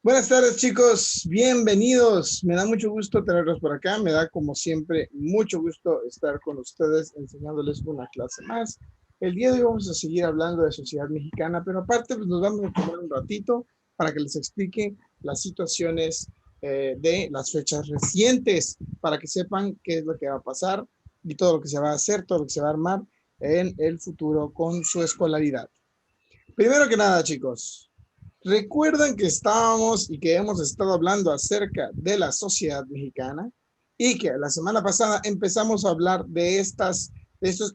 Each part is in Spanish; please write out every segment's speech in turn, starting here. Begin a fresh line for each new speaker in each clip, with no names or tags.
Buenas tardes, chicos, bienvenidos. Me da mucho gusto tenerlos por acá. Me da, como siempre, mucho gusto estar con ustedes enseñándoles una clase más. El día de hoy vamos a seguir hablando de sociedad mexicana, pero aparte pues, nos vamos a tomar un ratito para que les explique las situaciones de las fechas recientes, para que sepan qué es lo que va a pasar y todo lo que se va a hacer, todo lo que se va a armar en el futuro con su escolaridad. Primero que nada, chicos, recuerdan que estábamos y que hemos estado hablando acerca de la sociedad mexicana y que la semana pasada empezamos a hablar de estos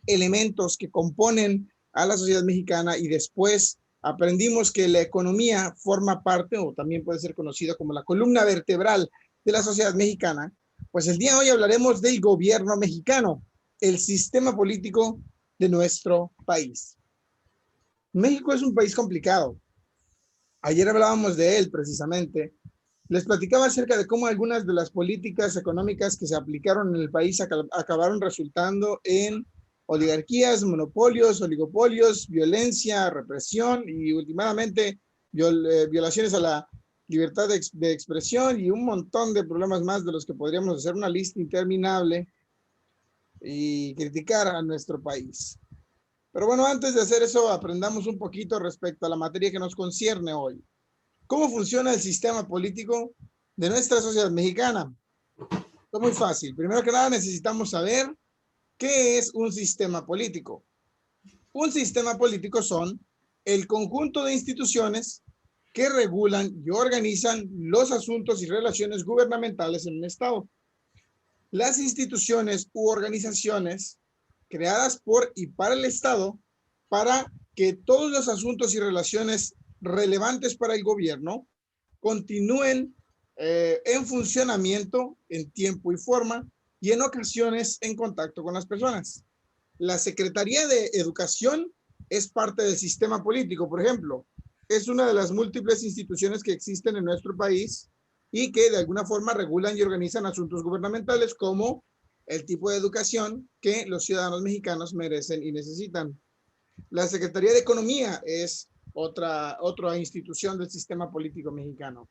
elementos que componen a la sociedad mexicana y después aprendimos que la economía forma parte o también puede ser conocida como la columna vertebral de la sociedad mexicana. Pues el día de hoy hablaremos del gobierno mexicano, el sistema político de nuestro país. México es un país complicado. Ayer hablábamos de él precisamente. Les platicaba acerca de cómo algunas de las políticas económicas que se aplicaron en el país acabaron resultando en oligarquías, monopolios, oligopolios, violencia, represión y últimamente violaciones a la libertad de expresión y un montón de problemas más de los que podríamos hacer una lista interminable y criticar a nuestro país. Pero bueno, antes de hacer eso, aprendamos un poquito respecto a la materia que nos concierne hoy. ¿Cómo funciona el sistema político de nuestra sociedad mexicana? Es muy fácil. Primero que nada, necesitamos saber qué es un sistema político. Un sistema político son el conjunto de instituciones que regulan y organizan los asuntos y relaciones gubernamentales en un Estado. Las instituciones u organizaciones creadas por y para el Estado para que todos los asuntos y relaciones relevantes para el gobierno continúen en funcionamiento en tiempo y forma y en ocasiones en contacto con las personas. La Secretaría de Educación es parte del sistema político, por ejemplo. Es una de las múltiples instituciones que existen en nuestro país y que de alguna forma regulan y organizan asuntos gubernamentales como el tipo de educación que los ciudadanos mexicanos merecen y necesitan. La Secretaría de Economía es otra institución del sistema político mexicano.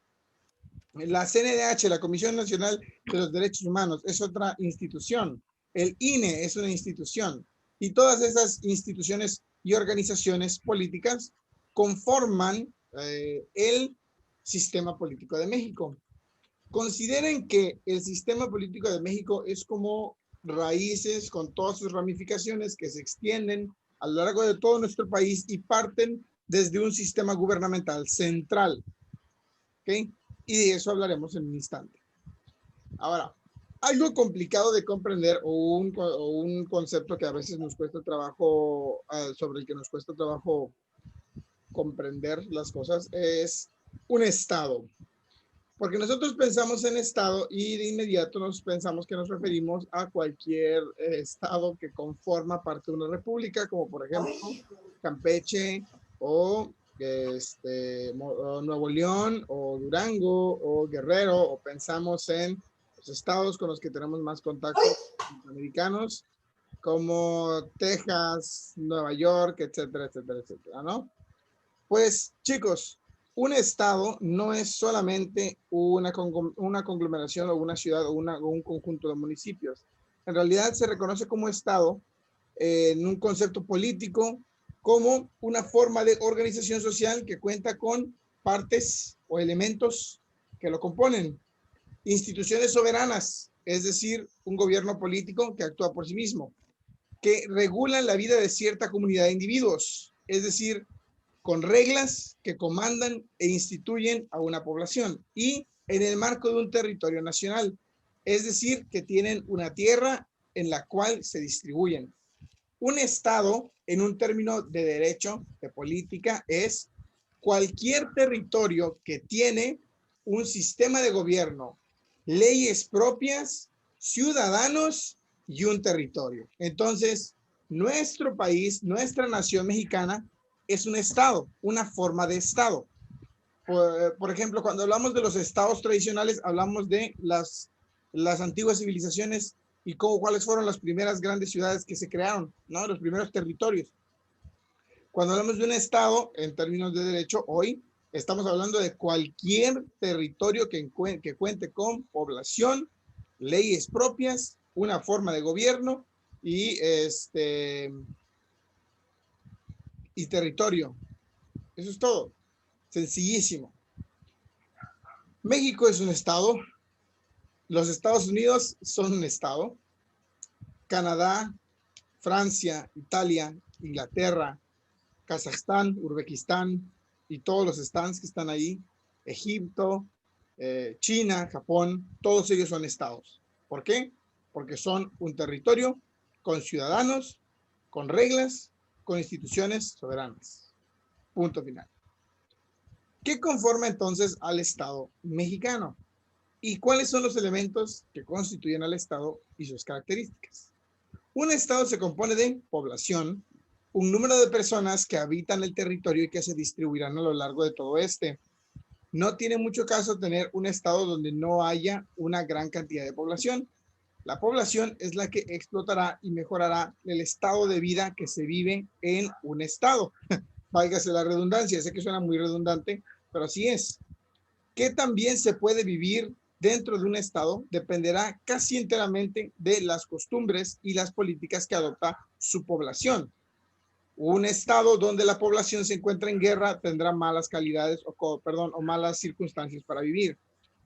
La CNDH, la Comisión Nacional de los Derechos Humanos, es otra institución. El INE es una institución. Y todas esas instituciones y organizaciones políticas conforman el sistema político de México. Consideren que el sistema político de México es como raíces con todas sus ramificaciones que se extienden a lo largo de todo nuestro país y parten desde un sistema gubernamental central. ¿Ok? Y de eso hablaremos en un instante. Ahora, algo complicado de comprender o un concepto que a veces nos cuesta trabajo, sobre el que nos cuesta trabajo comprender las cosas, es un estado. Porque nosotros pensamos en estado y de inmediato nos pensamos que nos referimos a cualquier estado que conforma parte de una república, como por ejemplo Campeche o Nuevo León o Durango o Guerrero, o pensamos en los estados con los que tenemos más contacto americanos, como Texas, Nueva York, etcétera, etcétera, etcétera, ¿no? Pues chicos, un estado no es solamente una conglomeración o una ciudad o un conjunto de municipios. En realidad se reconoce como estado en un concepto político como una forma de organización social que cuenta con partes o elementos que lo componen. Instituciones soberanas, es decir, un gobierno político que actúa por sí mismo, que regulan la vida de cierta comunidad de individuos, es decir, con reglas que comandan e instituyen a una población y en el marco de un territorio nacional, es decir, que tienen una tierra en la cual se distribuyen. Un estado, en un término de derecho, de política, es cualquier territorio que tiene un sistema de gobierno, leyes propias, ciudadanos y un territorio. Entonces, nuestro país, nuestra nación mexicana, es un estado, una forma de estado. Por ejemplo, cuando hablamos de los estados tradicionales, hablamos de las antiguas civilizaciones y cuáles fueron las primeras grandes ciudades que se crearon, ¿no? Los primeros territorios. Cuando hablamos de un estado, en términos de derecho, hoy Estamos hablando de cualquier territorio que cuente con población, leyes propias, una forma de gobierno y, y territorio. Eso es todo. Sencillísimo. México es un estado. Los Estados Unidos son un estado. Canadá, Francia, Italia, Inglaterra, Kazajstán, Uzbekistán y todos los stands que están ahí, Egipto, China, Japón, todos ellos son estados. ¿Por qué? Porque son un territorio con ciudadanos, con reglas, con instituciones soberanas. Punto final. ¿Qué conforma entonces al Estado mexicano? ¿Y cuáles son los elementos que constituyen al Estado y sus características? Un Estado se compone de población, un número de personas que habitan el territorio y que se distribuirán a lo largo de todo este. No tiene mucho caso tener un estado donde no haya una gran cantidad de población. La población es la que explotará y mejorará el estado de vida que se vive en un estado. Válgase la redundancia, sé que suena muy redundante, pero así es. ¿Qué también se puede vivir dentro de un estado? Dependerá casi enteramente de las costumbres y las políticas que adopta su población. Un estado donde la población se encuentra en guerra tendrá malas calidades o malas circunstancias para vivir.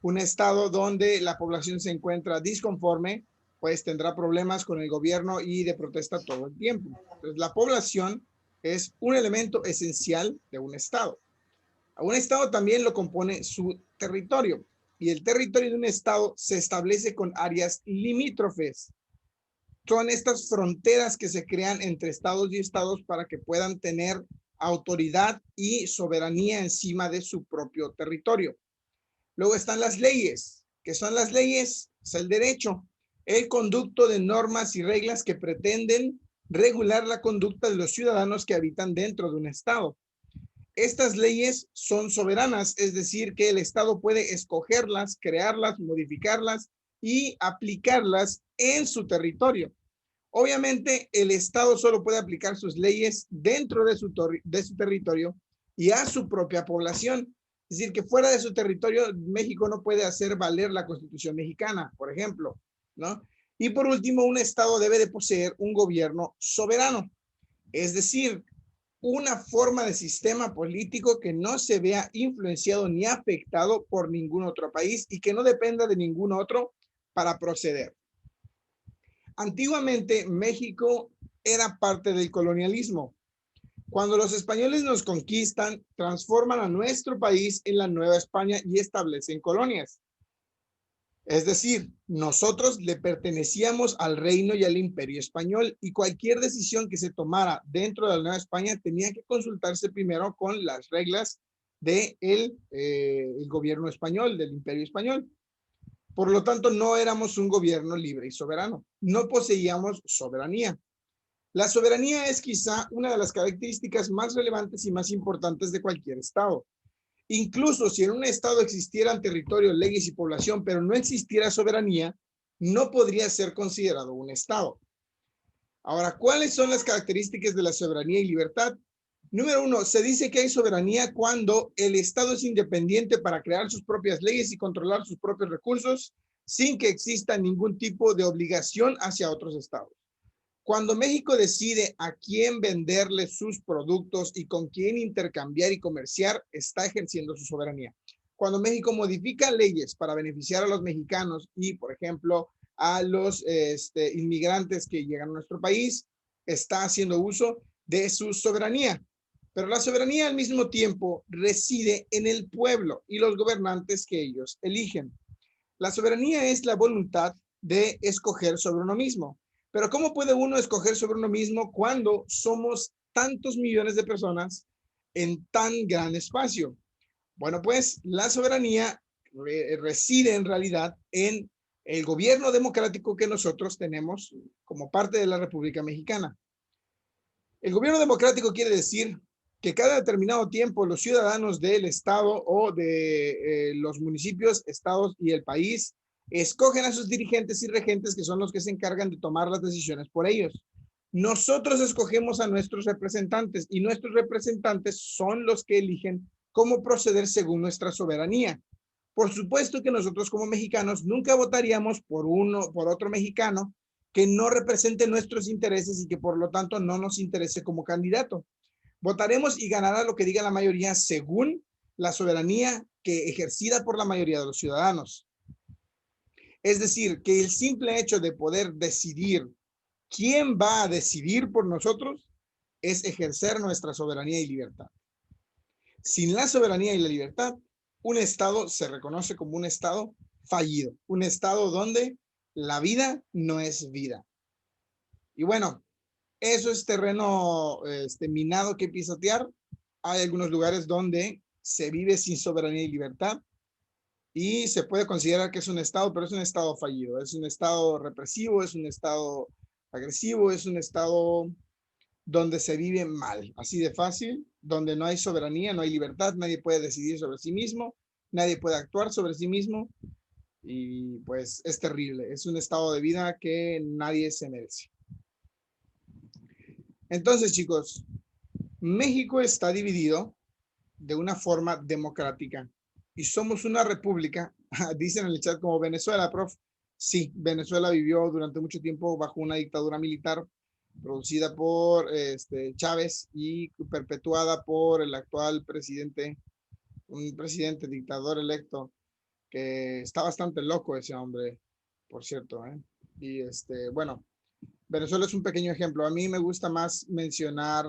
Un estado donde la población se encuentra disconforme, pues tendrá problemas con el gobierno y de protesta todo el tiempo. Entonces, la población es un elemento esencial de un estado. A un estado también lo compone su territorio, y el territorio de un estado se establece con áreas limítrofes. Son estas fronteras que se crean entre estados y estados para que puedan tener autoridad y soberanía encima de su propio territorio. Luego están las leyes. ¿Qué son las leyes? Es el derecho, el conducto de normas y reglas que pretenden regular la conducta de los ciudadanos que habitan dentro de un estado. Estas leyes son soberanas, es decir, que el estado puede escogerlas, crearlas, modificarlas y aplicarlas en su territorio. Obviamente, el Estado solo puede aplicar sus leyes dentro de su territorio y a su propia población. Es decir, que fuera de su territorio, México no puede hacer valer la Constitución mexicana, por ejemplo, ¿no? Y por último, un Estado debe de poseer un gobierno soberano, es decir, una forma de sistema político que no se vea influenciado ni afectado por ningún otro país y que no dependa de ningún otro para proceder. Antiguamente, México era parte del colonialismo. Cuando los españoles nos conquistan, transforman a nuestro país en la Nueva España y establecen colonias. Es decir, nosotros le pertenecíamos al reino y al imperio español, y cualquier decisión que se tomara dentro de la Nueva España tenía que consultarse primero con las reglas del gobierno español, del imperio español. Por lo tanto, no éramos un gobierno libre y soberano. No poseíamos soberanía. La soberanía es quizá una de las características más relevantes y más importantes de cualquier estado. Incluso si en un estado existieran territorio, leyes y población, pero no existiera soberanía, no podría ser considerado un estado. Ahora, ¿cuáles son las características de la soberanía y libertad? Número uno, se dice que hay soberanía cuando el Estado es independiente para crear sus propias leyes y controlar sus propios recursos sin que exista ningún tipo de obligación hacia otros estados. Cuando México decide a quién venderle sus productos y con quién intercambiar y comerciar, está ejerciendo su soberanía. Cuando México modifica leyes para beneficiar a los mexicanos y, por ejemplo, a los inmigrantes que llegan a nuestro país, está haciendo uso de su soberanía. Pero la soberanía al mismo tiempo reside en el pueblo y los gobernantes que ellos eligen. La soberanía es la voluntad de escoger sobre uno mismo. Pero ¿cómo puede uno escoger sobre uno mismo cuando somos tantos millones de personas en tan gran espacio? Bueno, pues la soberanía reside en realidad en el gobierno democrático que nosotros tenemos como parte de la República Mexicana. El gobierno democrático quiere decir que cada determinado tiempo los ciudadanos del estado o de los municipios, estados y el país escogen a sus dirigentes y regentes, que son los que se encargan de tomar las decisiones por ellos. Nosotros escogemos a nuestros representantes y nuestros representantes son los que eligen cómo proceder según nuestra soberanía. Por supuesto que nosotros como mexicanos nunca votaríamos por otro mexicano que no represente nuestros intereses y que por lo tanto no nos interese como candidato. Votaremos y ganará lo que diga la mayoría según la soberanía que ejercida por la mayoría de los ciudadanos. Es decir, que el simple hecho de poder decidir quién va a decidir por nosotros es ejercer nuestra soberanía y libertad. Sin la soberanía y la libertad, un Estado se reconoce como un Estado fallido, un Estado donde la vida no es vida. Y bueno, eso es terreno minado que pisotear. Hay algunos lugares donde se vive sin soberanía y libertad y se puede considerar que es un Estado, pero es un Estado fallido, es un Estado represivo, es un Estado agresivo, es un Estado donde se vive mal, así de fácil, donde no hay soberanía, no hay libertad, nadie puede decidir sobre sí mismo, nadie puede actuar sobre sí mismo y pues es terrible, es un estado de vida que nadie se merece. Entonces, chicos, México está dividido de una forma democrática y somos una república, dicen en el chat como Venezuela, prof. Sí, Venezuela vivió durante mucho tiempo bajo una dictadura militar producida por Chávez y perpetuada por el actual presidente, un presidente dictador electo que está bastante loco ese hombre, por cierto, ¿eh? Y bueno, Venezuela es un pequeño ejemplo. A mí me gusta más mencionar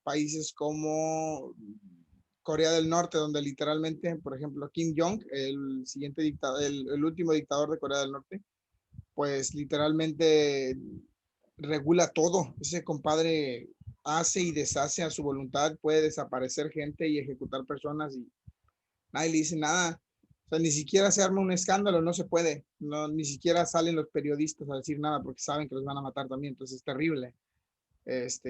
países como Corea del Norte, donde literalmente, por ejemplo, Kim Jong, el siguiente dictador, el último dictador de Corea del Norte, pues literalmente regula todo. Ese compadre hace y deshace a su voluntad, puede desaparecer gente y ejecutar personas y nadie le dice nada. O sea, ni siquiera se arma un escándalo, no se puede. No, ni siquiera salen los periodistas a decir nada porque saben que los van a matar también. Entonces es terrible.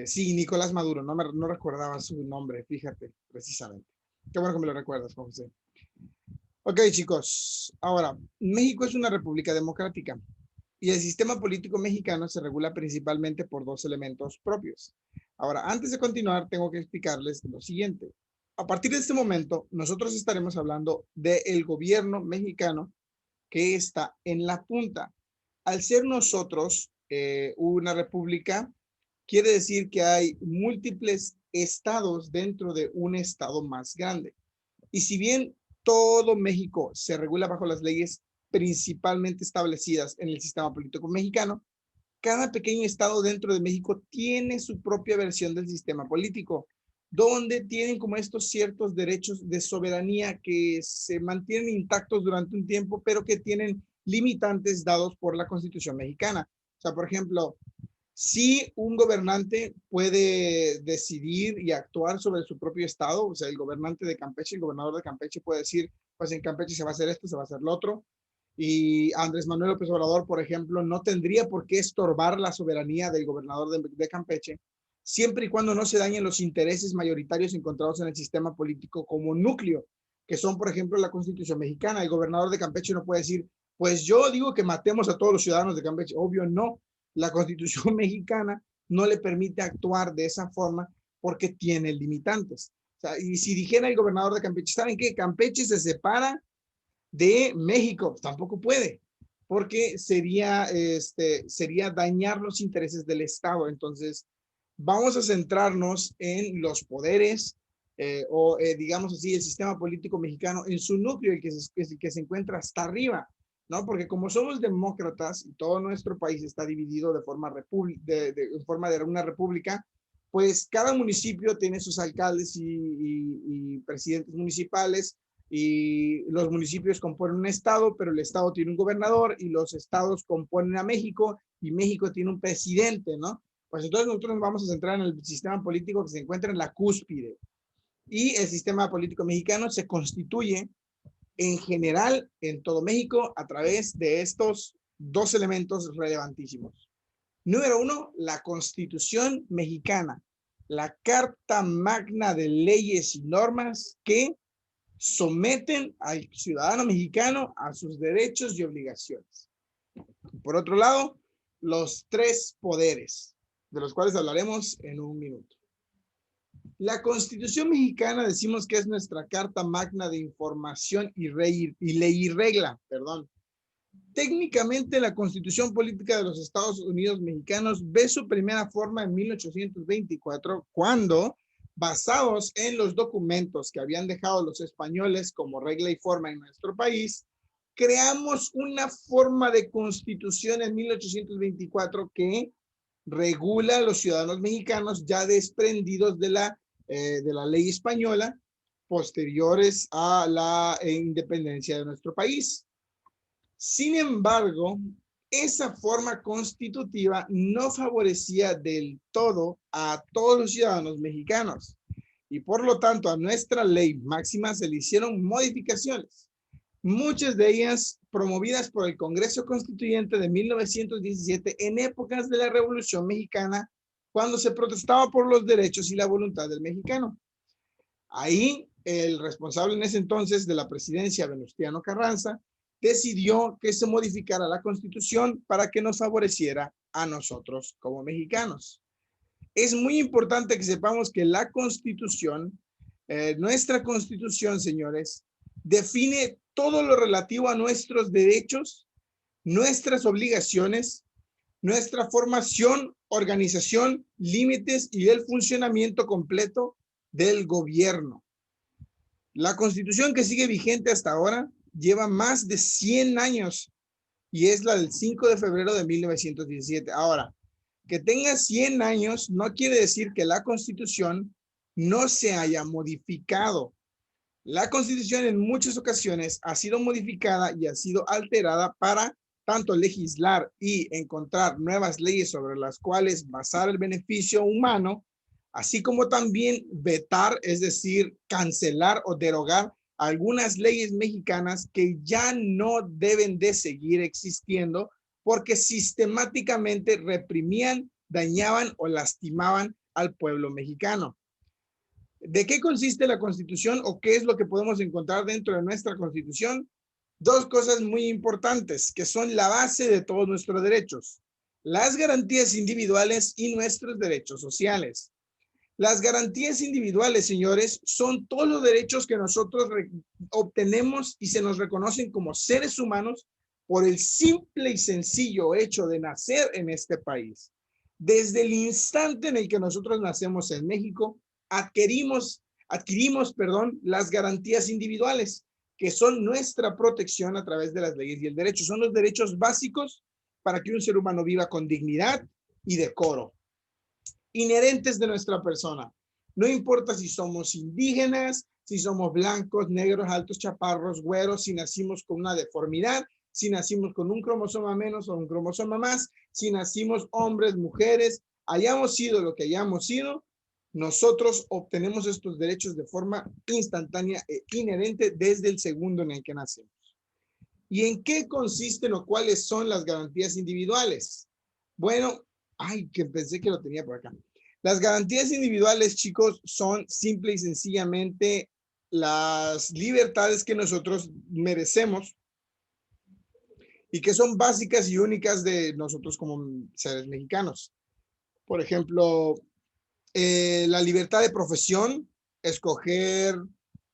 Sí, Nicolás Maduro, no recordaba su nombre, fíjate, precisamente. Qué bueno que me lo recuerdas, Juan José. Ok, chicos. Ahora, México es una república democrática y el sistema político mexicano se regula principalmente por dos elementos propios. Ahora, antes de continuar, tengo que explicarles lo siguiente. A partir de este momento, nosotros estaremos hablando del gobierno mexicano que está en la punta. Al ser nosotros una república, quiere decir que hay múltiples estados dentro de un estado más grande. Y si bien todo México se regula bajo las leyes principalmente establecidas en el sistema político mexicano, cada pequeño estado dentro de México tiene su propia versión del sistema político, donde tienen como estos ciertos derechos de soberanía que se mantienen intactos durante un tiempo, pero que tienen limitantes dados por la Constitución mexicana. O sea, por ejemplo, si un gobernante puede decidir y actuar sobre su propio estado, o sea, el gobernante de Campeche, el gobernador de Campeche puede decir, pues en Campeche se va a hacer esto, se va a hacer lo otro, y Andrés Manuel López Obrador, por ejemplo, no tendría por qué estorbar la soberanía del gobernador de Campeche, siempre y cuando no se dañen los intereses mayoritarios encontrados en el sistema político como núcleo, que son, por ejemplo, la Constitución mexicana. El gobernador de Campeche no puede decir, pues yo digo que matemos a todos los ciudadanos de Campeche. Obvio, no. La Constitución mexicana no le permite actuar de esa forma porque tiene limitantes. O sea, y si dijera el gobernador de Campeche, ¿saben qué? Campeche se separa de México, tampoco puede, porque sería dañar los intereses del Estado. Entonces, vamos a centrarnos en los poderes digamos así, el sistema político mexicano en su núcleo, el que se encuentra hasta arriba, ¿no? Porque como somos demócratas y todo nuestro país está dividido de forma, en forma de una república, pues cada municipio tiene sus alcaldes y presidentes municipales y los municipios componen un estado, pero el estado tiene un gobernador y los estados componen a México y México tiene un presidente, ¿no? Pues entonces nosotros nos vamos a centrar en el sistema político que se encuentra en la cúspide. Y el sistema político mexicano se constituye en general en todo México a través de estos dos elementos relevantísimos. Número uno, la Constitución mexicana, la Carta Magna de leyes y normas que someten al ciudadano mexicano a sus derechos y obligaciones. Por otro lado, los tres poderes, de los cuales hablaremos en un minuto. La Constitución mexicana decimos que es nuestra carta magna de información y ley y regla, perdón. Técnicamente, la Constitución Política de los Estados Unidos Mexicanos ve su primera forma en 1824, cuando, basados en los documentos que habían dejado los españoles como regla y forma en nuestro país, creamos una forma de constitución en 1824 que regula a los ciudadanos mexicanos ya desprendidos de la ley española posteriores a la independencia de nuestro país. Sin embargo, esa forma constitutiva no favorecía del todo a todos los ciudadanos mexicanos y por lo tanto a nuestra ley máxima se le hicieron modificaciones, muchas de ellas promovidas por el Congreso Constituyente de 1917 en épocas de la Revolución Mexicana, cuando se protestaba por los derechos y la voluntad del mexicano. Ahí el responsable en ese entonces de la presidencia, Venustiano Carranza, decidió que se modificara la Constitución para que nos favoreciera a nosotros como mexicanos. Es muy importante que sepamos que la Constitución, nuestra Constitución, señores, define todo lo relativo a nuestros derechos, nuestras obligaciones, nuestra formación, organización, límites y el funcionamiento completo del gobierno. La Constitución que sigue vigente hasta ahora lleva más de 100 años y es la del 5 de febrero de 1917. Ahora, que tenga 100 años no quiere decir que la Constitución no se haya modificado. La Constitución en muchas ocasiones ha sido modificada y ha sido alterada para tanto legislar y encontrar nuevas leyes sobre las cuales basar el beneficio humano, así como también vetar, es decir, cancelar o derogar algunas leyes mexicanas que ya no deben de seguir existiendo porque sistemáticamente reprimían, dañaban o lastimaban al pueblo mexicano. ¿De qué consiste la Constitución o qué es lo que podemos encontrar dentro de nuestra Constitución? Dos cosas muy importantes que son la base de todos nuestros derechos: las garantías individuales y nuestros derechos sociales. Las garantías individuales, señores, son todos los derechos que nosotros obtenemos y se nos reconocen como seres humanos por el simple y sencillo hecho de nacer en este país. Desde el instante en el que nosotros nacemos en México, adquirimos, las garantías individuales, que son nuestra protección a través de las leyes y el derecho. Son los derechos básicos para que un ser humano viva con dignidad y decoro, inherentes de nuestra persona. No importa si somos indígenas, si somos blancos, negros, altos, chaparros, güeros, si nacimos con una deformidad, si nacimos con un cromosoma menos o un cromosoma más, si nacimos hombres, mujeres, hayamos sido lo que hayamos sido, nosotros obtenemos estos derechos de forma instantánea e inherente desde el segundo en el que nacemos. ¿Y en qué consisten o cuáles son las garantías individuales? Bueno, que pensé que lo tenía por acá. Las garantías individuales, chicos, son simple y sencillamente las libertades que nosotros merecemos y que son básicas y únicas de nosotros como seres mexicanos. Por ejemplo, la libertad de profesión, escoger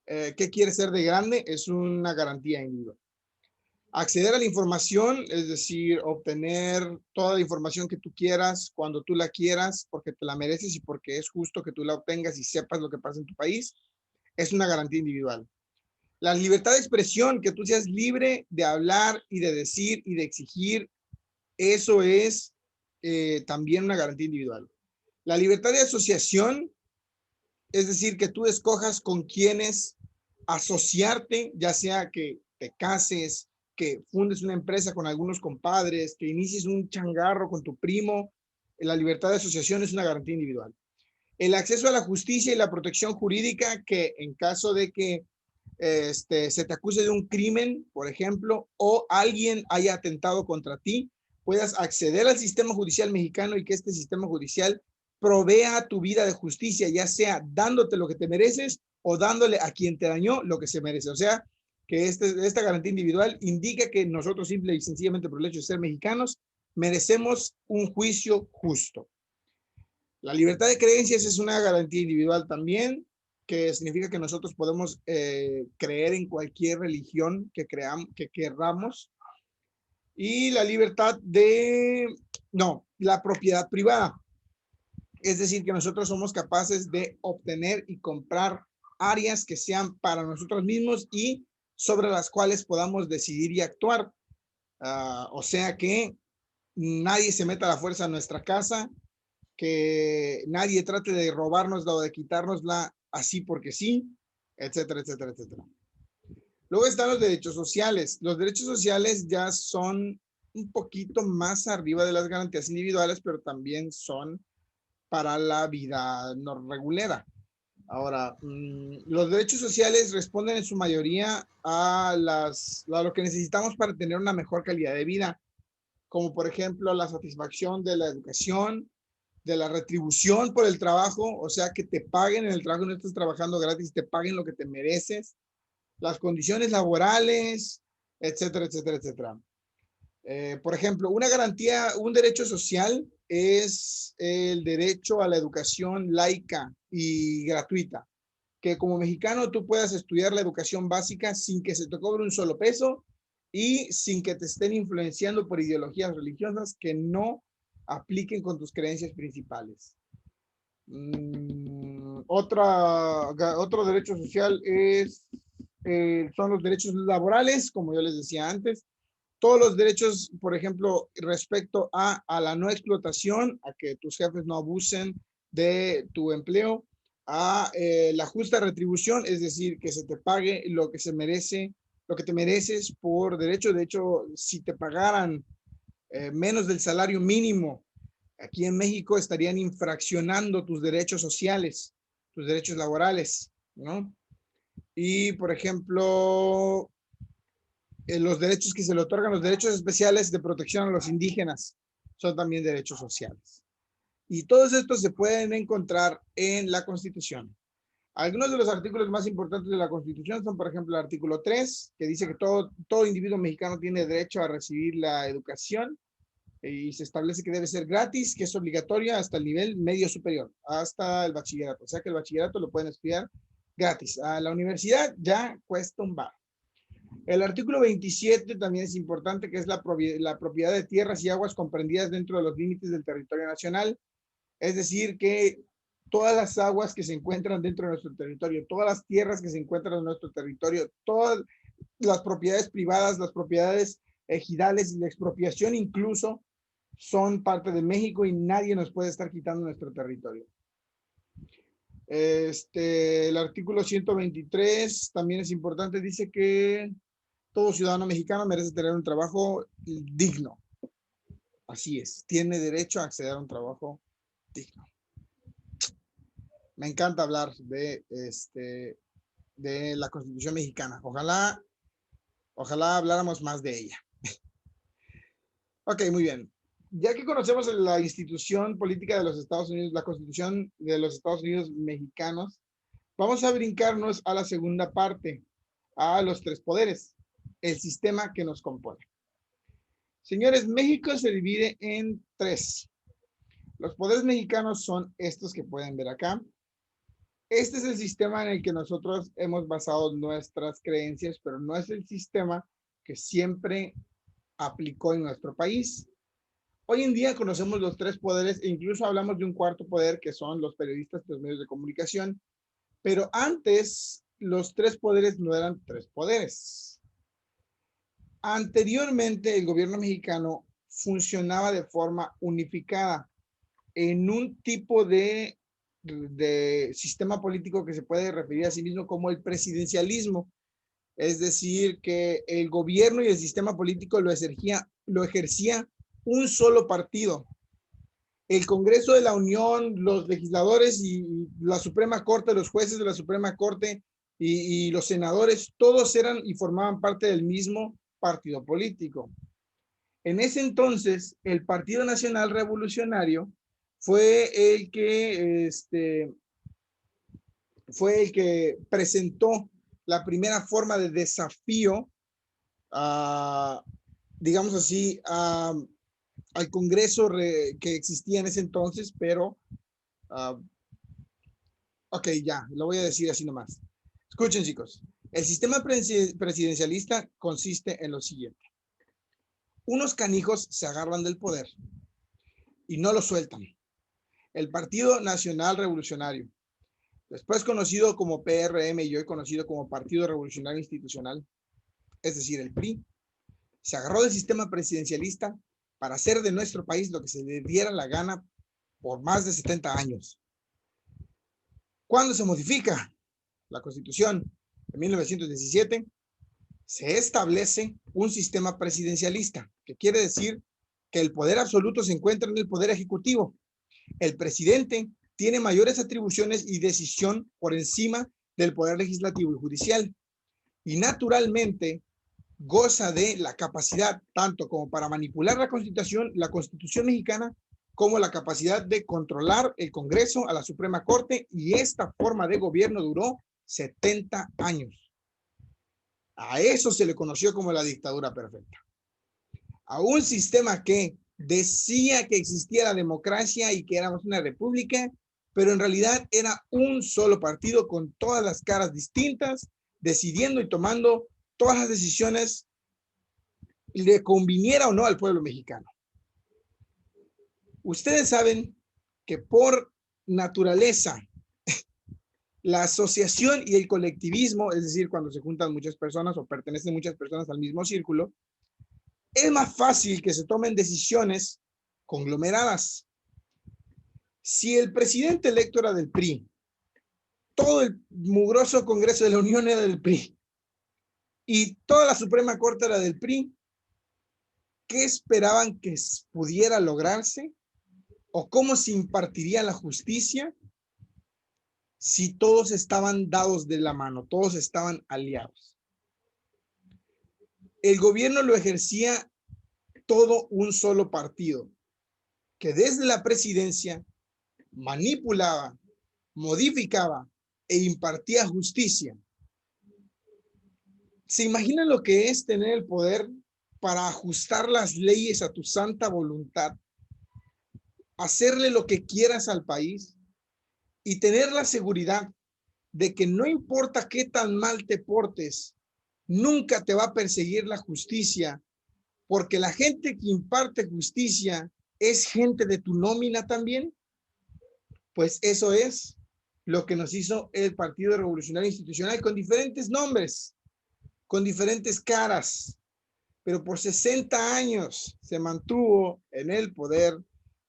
qué quieres ser de grande, es una garantía individual. Acceder a la información, es decir, obtener toda la información que tú quieras, cuando tú la quieras, porque te la mereces y porque es justo que tú la obtengas y sepas lo que pasa en tu país, es una garantía individual. La libertad de expresión, que tú seas libre de hablar y de decir y de exigir, eso es también una garantía individual. La libertad de asociación, es decir, que tú escojas con quiénes asociarte, ya sea que te cases, que fundes una empresa con algunos compadres, que inicies un changarro con tu primo. La libertad de asociación es una garantía individual. El acceso a la justicia y la protección jurídica, que en caso de que se te acuse de un crimen, por ejemplo, o alguien haya atentado contra ti, puedas acceder al sistema judicial mexicano y que este sistema judicial provea tu vida de justicia, ya sea dándote lo que te mereces o dándole a quien te dañó lo que se merece. O sea, que esta garantía individual indica que nosotros simple y sencillamente por el hecho de ser mexicanos merecemos un juicio justo. La libertad de creencias es una garantía individual también, que significa que nosotros podemos creer en cualquier religión que querramos. Y la libertad la propiedad privada. Es decir, que nosotros somos capaces de obtener y comprar áreas que sean para nosotros mismos y sobre las cuales podamos decidir y actuar. O sea que nadie se meta a la fuerza en nuestra casa, que nadie trate de robárnosla o de quitárnosla así porque sí, etcétera, etcétera, etcétera. Luego están los derechos sociales. Los derechos sociales ya son un poquito más arriba de las garantías individuales, pero también son para la vida no regulera. Ahora, los derechos sociales responden en su mayoría a lo que necesitamos para tener una mejor calidad de vida, como por ejemplo la satisfacción de la educación, de la retribución por el trabajo, o sea, que te paguen en el trabajo, no estés trabajando gratis, te paguen lo que te mereces, las condiciones laborales, etcétera, etcétera, etcétera. Por ejemplo, una garantía, un derecho social es el derecho a la educación laica y gratuita, que como mexicano tú puedas estudiar la educación básica sin que se te cobre un solo peso y sin que te estén influenciando por ideologías religiosas que no apliquen con tus creencias principales. Otro derecho social son los derechos laborales, como yo les decía antes. Todos los derechos, por ejemplo, respecto a la no explotación, a que tus jefes no abusen de tu empleo, a la justa retribución, es decir, que se te pague lo que se merece, lo que te mereces por derecho. De hecho, si te pagaran menos del salario mínimo, aquí en México estarían infraccionando tus derechos sociales, tus derechos laborales, ¿no? Y, por ejemplo, los derechos que se le otorgan, los derechos especiales de protección a los indígenas, son también derechos sociales. Y todos estos se pueden encontrar en la Constitución. Algunos de los artículos más importantes de la Constitución son, por ejemplo, el artículo 3, que dice que todo individuo mexicano tiene derecho a recibir la educación y se establece que debe ser gratis, que es obligatoria hasta el nivel medio superior, hasta el bachillerato. O sea que el bachillerato lo pueden estudiar gratis. A la universidad ya cuesta un bar. El artículo 27 también es importante, que es la propiedad de tierras y aguas comprendidas dentro de los límites del territorio nacional. Es decir, que todas las aguas que se encuentran dentro de nuestro territorio, todas las tierras que se encuentran en nuestro territorio, todas las propiedades privadas, las propiedades ejidales y la expropiación incluso son parte de México y nadie nos puede estar quitando nuestro territorio. El artículo 123 también es importante, dice que todo ciudadano mexicano merece tener un trabajo digno. Así es, tiene derecho a acceder a un trabajo digno. Me encanta hablar de la Constitución mexicana. Ojalá habláramos más de ella. Ok, muy bien. Ya que conocemos la institución política de los Estados Unidos, la Constitución de los Estados Unidos mexicanos, vamos a brincarnos a la segunda parte, a los tres poderes, el sistema que nos compone. Señores, México se divide en tres. Los poderes mexicanos son estos que pueden ver acá. Este es el sistema en el que nosotros hemos basado nuestras creencias, pero no es el sistema que siempre aplicó en nuestro país. Hoy en día conocemos los tres poderes e incluso hablamos de un cuarto poder que son los periodistas y los medios de comunicación, pero antes los tres poderes no eran tres poderes. Anteriormente el gobierno mexicano funcionaba de forma unificada en un tipo de sistema político que se puede referir a sí mismo como el presidencialismo. Es decir, que el gobierno y el sistema político lo ejercía un solo partido. El Congreso de la Unión, los legisladores y la Suprema Corte, los jueces de la Suprema Corte y los senadores, todos eran y formaban parte del mismo partido político. En ese entonces, el Partido Nacional Revolucionario fue el que presentó la primera forma de desafío, digamos así, al Congreso que existía en ese entonces, pero Ah, ok, ya, lo voy a decir así nomás. Escuchen, chicos. El sistema presidencialista consiste en lo siguiente. Unos canijos se agarran del poder y no lo sueltan. El Partido Nacional Revolucionario, después conocido como PRM y hoy conocido como Partido Revolucionario Institucional, es decir, el PRI, se agarró del sistema presidencialista para hacer de nuestro país lo que se le diera la gana por más de 70 años. ¿Cuándo se modifica la Constitución? En 1917 se establece un sistema presidencialista, que quiere decir que el poder absoluto se encuentra en el poder ejecutivo. El presidente tiene mayores atribuciones y decisión por encima del poder legislativo y judicial. Y naturalmente goza de la capacidad tanto como para manipular la Constitución mexicana, como la capacidad de controlar el Congreso, a la Suprema Corte, y esta forma de gobierno duró 70 años. A eso se le conoció como la dictadura perfecta. A un sistema que decía que existía la democracia y que éramos una república, pero en realidad era un solo partido con todas las caras distintas, decidiendo y tomando todas las decisiones le conviniera o no al pueblo mexicano. Ustedes saben que por naturaleza la asociación y el colectivismo, es decir, cuando se juntan muchas personas o pertenecen muchas personas al mismo círculo, es más fácil que se tomen decisiones conglomeradas. Si el presidente electo era del PRI, todo el mugroso Congreso de la Unión era del PRI y toda la Suprema Corte era del PRI, ¿qué esperaban que pudiera lograrse? ¿O cómo se impartiría la justicia si todos estaban dados de la mano, todos estaban aliados? El gobierno lo ejercía todo un solo partido, que desde la presidencia manipulaba, modificaba e impartía justicia. ¿Se imaginan lo que es tener el poder para ajustar las leyes a tu santa voluntad, hacerle lo que quieras al país y tener la seguridad de que no importa qué tan mal te portes, nunca te va a perseguir la justicia, porque la gente que imparte justicia es gente de tu nómina también? Pues eso es lo que nos hizo el Partido Revolucionario Institucional, con diferentes nombres, con diferentes caras, pero por 60 años se mantuvo en el poder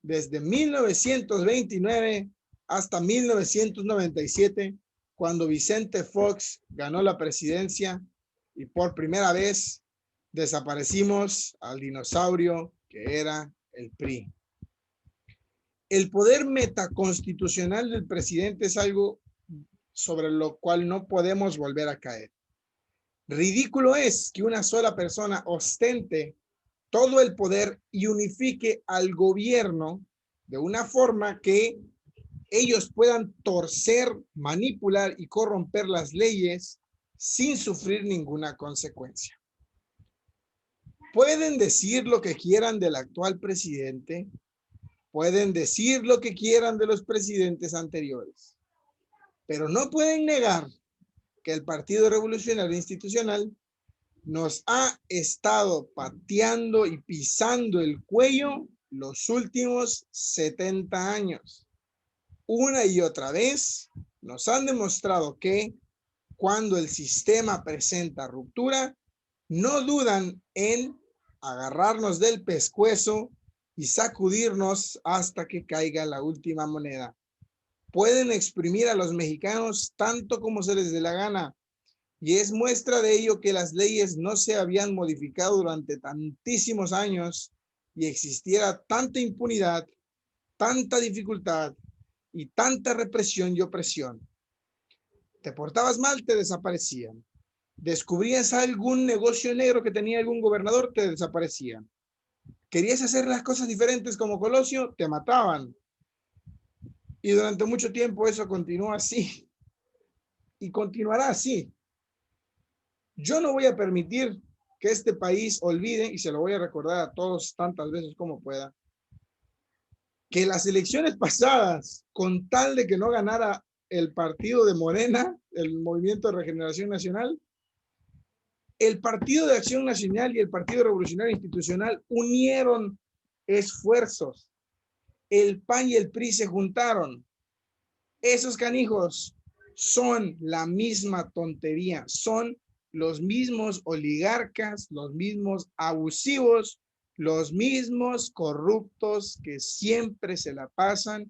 desde 1929 hasta 1997, cuando Vicente Fox ganó la presidencia y por primera vez desaparecimos al dinosaurio que era el PRI. El poder metaconstitucional del presidente es algo sobre lo cual no podemos volver a caer. Ridículo es que una sola persona ostente todo el poder y unifique al gobierno de una forma que ellos puedan torcer, manipular y corromper las leyes sin sufrir ninguna consecuencia. Pueden decir lo que quieran del actual presidente, pueden decir lo que quieran de los presidentes anteriores, pero no pueden negar que el Partido Revolucionario Institucional nos ha estado pateando y pisando el cuello los últimos 70 años. Una y otra vez nos han demostrado que cuando el sistema presenta ruptura, no dudan en agarrarnos del pescuezo y sacudirnos hasta que caiga la última moneda. Pueden exprimir a los mexicanos tanto como se les dé la gana, y es muestra de ello que las leyes no se habían modificado durante tantísimos años y existiera tanta impunidad, tanta dificultad y tanta represión y opresión. Te portabas mal, te desaparecían. Descubrías algún negocio negro que tenía algún gobernador, te desaparecían. Querías hacer las cosas diferentes como Colosio, te mataban. Y durante mucho tiempo eso continuó así y continuará así. Yo no voy a permitir que este país olvide, y se lo voy a recordar a todos tantas veces como pueda, que las elecciones pasadas, con tal de que no ganara el partido de Morena, el Movimiento de Regeneración Nacional, el Partido de Acción Nacional y el Partido Revolucionario Institucional unieron esfuerzos. El PAN y el PRI se juntaron. Esos canijos son la misma tontería, son los mismos oligarcas, los mismos abusivos, los mismos corruptos que siempre se la pasan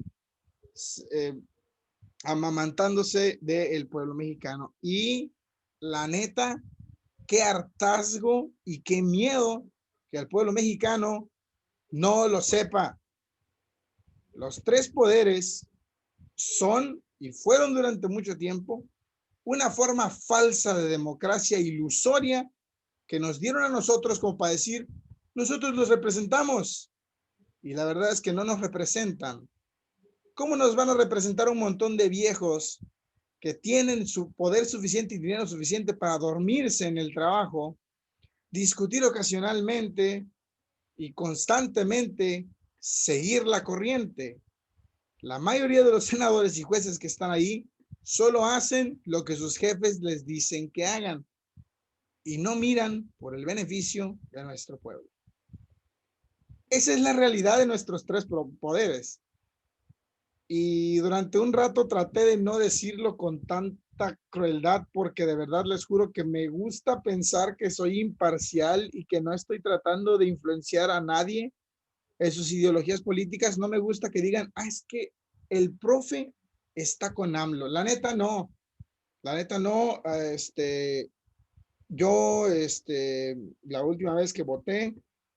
amamantándose del pueblo mexicano. Y la neta, qué hartazgo y qué miedo que el pueblo mexicano no lo sepa. Los tres poderes son y fueron durante mucho tiempo una forma falsa de democracia ilusoria que nos dieron a nosotros como para decir, nosotros los representamos. Y la verdad es que no nos representan. ¿Cómo nos van a representar un montón de viejos que tienen su poder suficiente y dinero suficiente para dormirse en el trabajo, discutir ocasionalmente y constantemente seguir la corriente? La mayoría de los senadores y jueces que están ahí solo hacen lo que sus jefes les dicen que hagan y no miran por el beneficio de nuestro pueblo. Esa es la realidad de nuestros tres poderes. Y durante un rato traté de no decirlo con tanta crueldad porque de verdad les juro que me gusta pensar que soy imparcial y que no estoy tratando de influenciar a nadie en sus ideologías políticas. No me gusta que digan, es que el profe está con AMLO. La neta no. La neta no. Yo, la última vez que voté,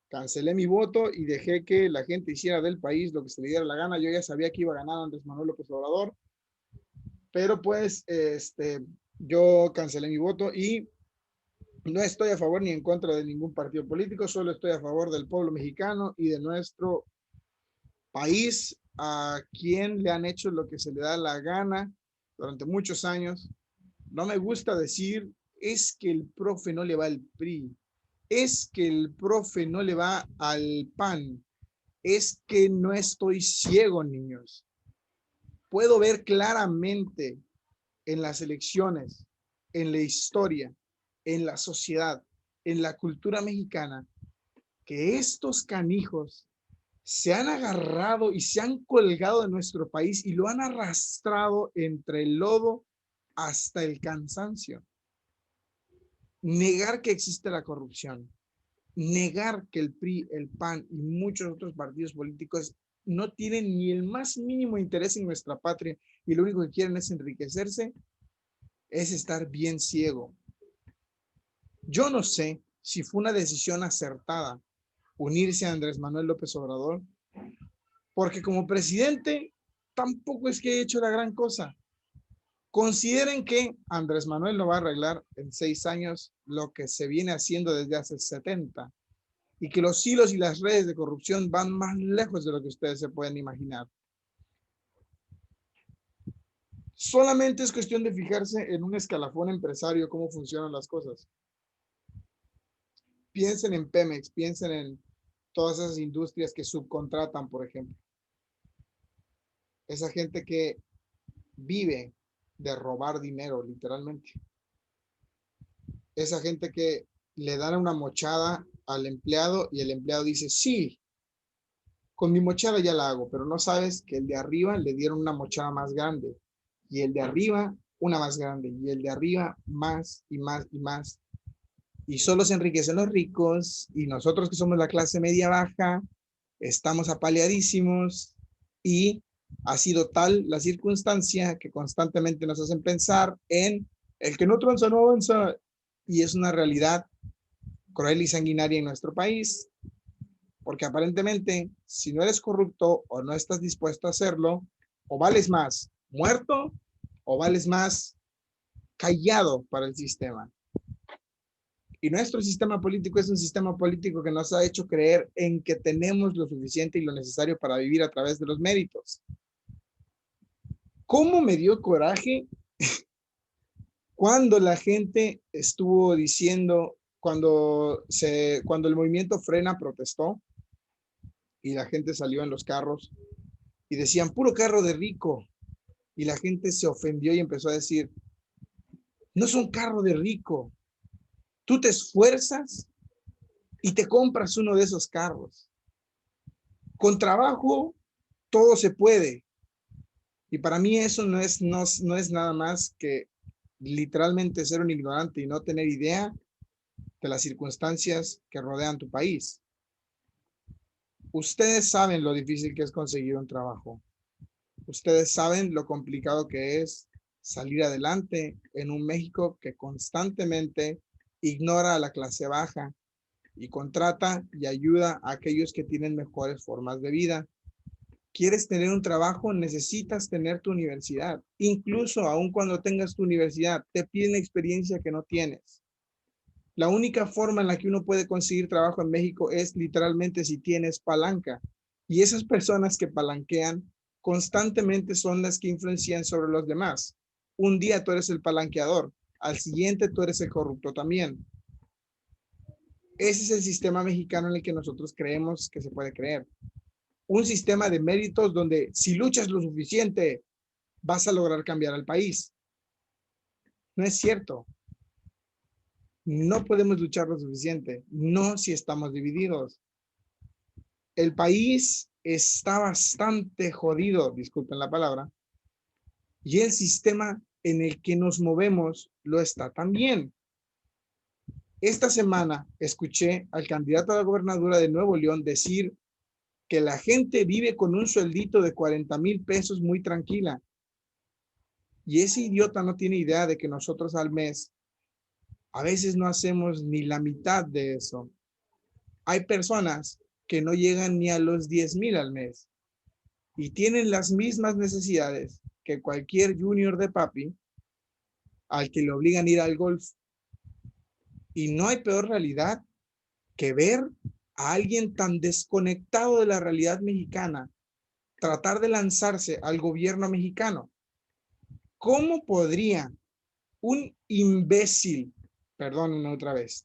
cancelé mi voto y dejé que la gente hiciera del país lo que se le diera la gana. Yo ya sabía que iba a ganar Andrés Manuel López Obrador, pero pues, yo cancelé mi voto y no estoy a favor ni en contra de ningún partido político, solo estoy a favor del pueblo mexicano y de nuestro país, a quien le han hecho lo que se le da la gana durante muchos años. No me gusta decir, es que el profe no le va al PRI, es que el profe no le va al PAN, es que no estoy ciego, niños. Puedo ver claramente en las elecciones, en la historia, en la sociedad, en la cultura mexicana, que estos canijos se han agarrado y se han colgado de nuestro país y lo han arrastrado entre el lodo hasta el cansancio. Negar que existe la corrupción, negar que el PRI, el PAN y muchos otros partidos políticos no tienen ni el más mínimo interés en nuestra patria y lo único que quieren es enriquecerse, es estar bien ciego. Yo no sé si fue una decisión acertada unirse a Andrés Manuel López Obrador, porque como presidente tampoco es que haya hecho la gran cosa. Consideren que Andrés Manuel no va a arreglar en 6 años lo que se viene haciendo desde hace 70 y que los hilos y las redes de corrupción van más lejos de lo que ustedes se pueden imaginar. Solamente es cuestión de fijarse en un escalafón empresario, cómo funcionan las cosas. Piensen en Pemex, piensen en todas esas industrias que subcontratan, por ejemplo. Esa gente que vive de robar dinero, literalmente. Esa gente que le dan una mochada al empleado y el empleado dice, sí, con mi mochada ya la hago, pero no sabes que el de arriba le dieron una mochada más grande y el de arriba una más grande y el de arriba más y más y más. Y solo se enriquecen los ricos y nosotros que somos la clase media baja estamos apaleadísimos y ha sido tal la circunstancia que constantemente nos hacen pensar en el que no tranza no avanza, y es una realidad cruel y sanguinaria en nuestro país, porque aparentemente si no eres corrupto o no estás dispuesto a hacerlo, o vales más muerto o vales más callado para el sistema. Y nuestro sistema político es un sistema político que nos ha hecho creer en que tenemos lo suficiente y lo necesario para vivir a través de los méritos. ¿Cómo me dio coraje cuando la gente estuvo diciendo, cuando el movimiento Frena protestó y la gente salió en los carros y decían puro carro de rico. Y la gente se ofendió y empezó a decir, no es un carro de rico. Tú te esfuerzas y te compras uno de esos carros. Con trabajo todo se puede. Y para mí eso no es nada más que literalmente ser un ignorante y no tener idea de las circunstancias que rodean tu país. Ustedes saben lo difícil que es conseguir un trabajo. Ustedes saben lo complicado que es salir adelante en un México que constantemente ignora a la clase baja y contrata y ayuda a aquellos que tienen mejores formas de vida. ¿Quieres tener un trabajo? Necesitas tener tu universidad. Incluso aun cuando tengas tu universidad, te piden experiencia que no tienes. La única forma en la que uno puede conseguir trabajo en México es literalmente si tienes palanca. Y esas personas que palanquean constantemente son las que influencian sobre los demás. Un día tú eres el palanqueador, al siguiente tú eres el corrupto también. Ese es el sistema mexicano en el que nosotros creemos que se puede creer. Un sistema de méritos donde si luchas lo suficiente, vas a lograr cambiar al país. No es cierto. No podemos luchar lo suficiente, no si estamos divididos. El país está bastante jodido, disculpen la palabra, y el sistema en el que nos movemos lo está también. Esta semana escuché al candidato a la gobernatura de Nuevo León decir que la gente vive con un sueldito de 40,000 pesos muy tranquila. Y ese idiota no tiene idea de que nosotros al mes a veces no hacemos ni la mitad de eso. Hay personas que no llegan ni a los 10,000 al mes y tienen las mismas necesidades que cualquier junior de papi al que le obligan a ir al golf. Y no hay peor realidad que ver a alguien tan desconectado de la realidad mexicana tratar de lanzarse al gobierno mexicano. ¿Cómo podría un imbécil, perdónenme otra vez,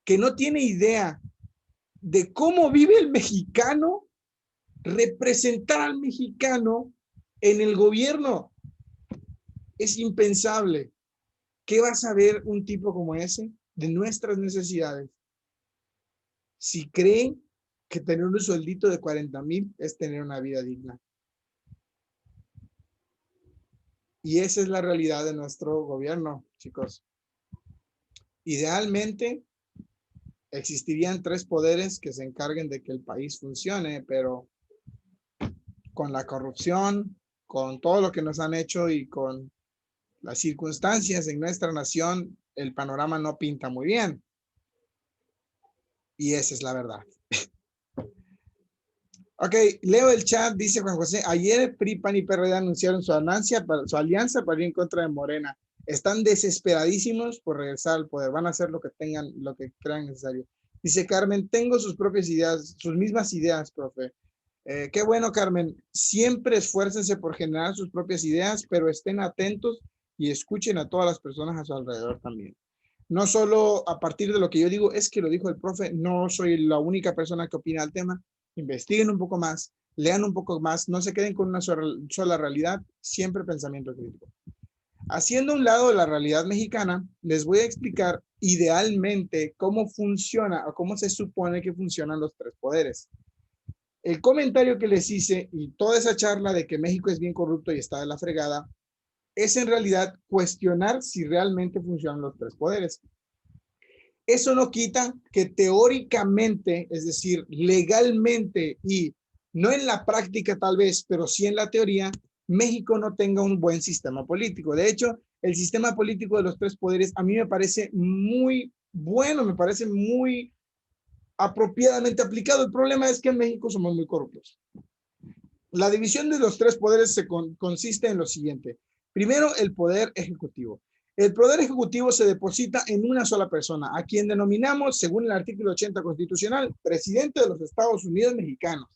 que no tiene idea de cómo vive el mexicano, representar al mexicano en el gobierno? Es impensable. ¿Qué va a saber un tipo como ese de nuestras necesidades si creen que tener un sueldito de 40,000 es tener una vida digna? Y esa es la realidad de nuestro gobierno, chicos. Idealmente, existirían 3 poderes que se encarguen de que el país funcione, pero con la corrupción, con todo lo que nos han hecho y con las circunstancias en nuestra nación, el panorama no pinta muy bien. Y esa es la verdad. Ok, leo el chat, dice Juan José, ayer PRI, PAN y PRD anunciaron su alianza para ir en contra de Morena. Están desesperadísimos por regresar al poder, van a hacer lo que tengan, lo que crean necesario. Dice Carmen, tengo sus propias ideas, sus mismas ideas, profe. Qué bueno, Carmen, siempre esfuércense por generar sus propias ideas, pero estén atentos y escuchen a todas las personas a su alrededor también. No solo a partir de lo que yo digo, es que lo dijo el profe, no soy la única persona que opina el tema. Investiguen un poco más, lean un poco más, no se queden con una sola realidad, siempre pensamiento crítico. Haciendo un lado de la realidad mexicana, les voy a explicar idealmente cómo funciona o cómo se supone que funcionan los 3 poderes. El comentario que les hice y toda esa charla de que México es bien corrupto y está de la fregada, es en realidad cuestionar si realmente funcionan los 3 poderes. Eso no quita que teóricamente, es decir, legalmente y no en la práctica tal vez, pero sí en la teoría, México no tenga un buen sistema político. De hecho, el sistema político de los 3 poderes a mí me parece muy bueno, me parece muy apropiadamente aplicado. El problema es que en México somos muy corruptos. La división de los 3 poderes consiste en lo siguiente. Primero, el poder ejecutivo. El poder ejecutivo se deposita en una sola persona, a quien denominamos, según el artículo 80 constitucional, presidente de los Estados Unidos mexicanos.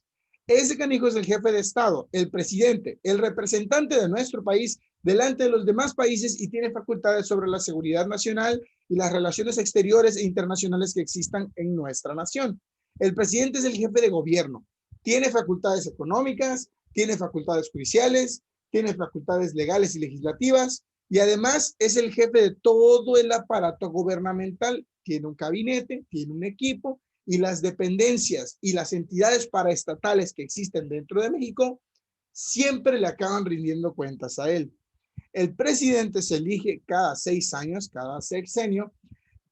Ese canijo es el jefe de Estado, el presidente, el representante de nuestro país delante de los demás países y tiene facultades sobre la seguridad nacional y las relaciones exteriores e internacionales que existan en nuestra nación. El presidente es el jefe de gobierno. Tiene facultades económicas, tiene facultades judiciales, tiene facultades legales y legislativas, y además es el jefe de todo el aparato gubernamental. Tiene un gabinete, tiene un equipo, y las dependencias y las entidades paraestatales que existen dentro de México siempre le acaban rindiendo cuentas a él. El presidente se elige cada 6 años, cada sexenio,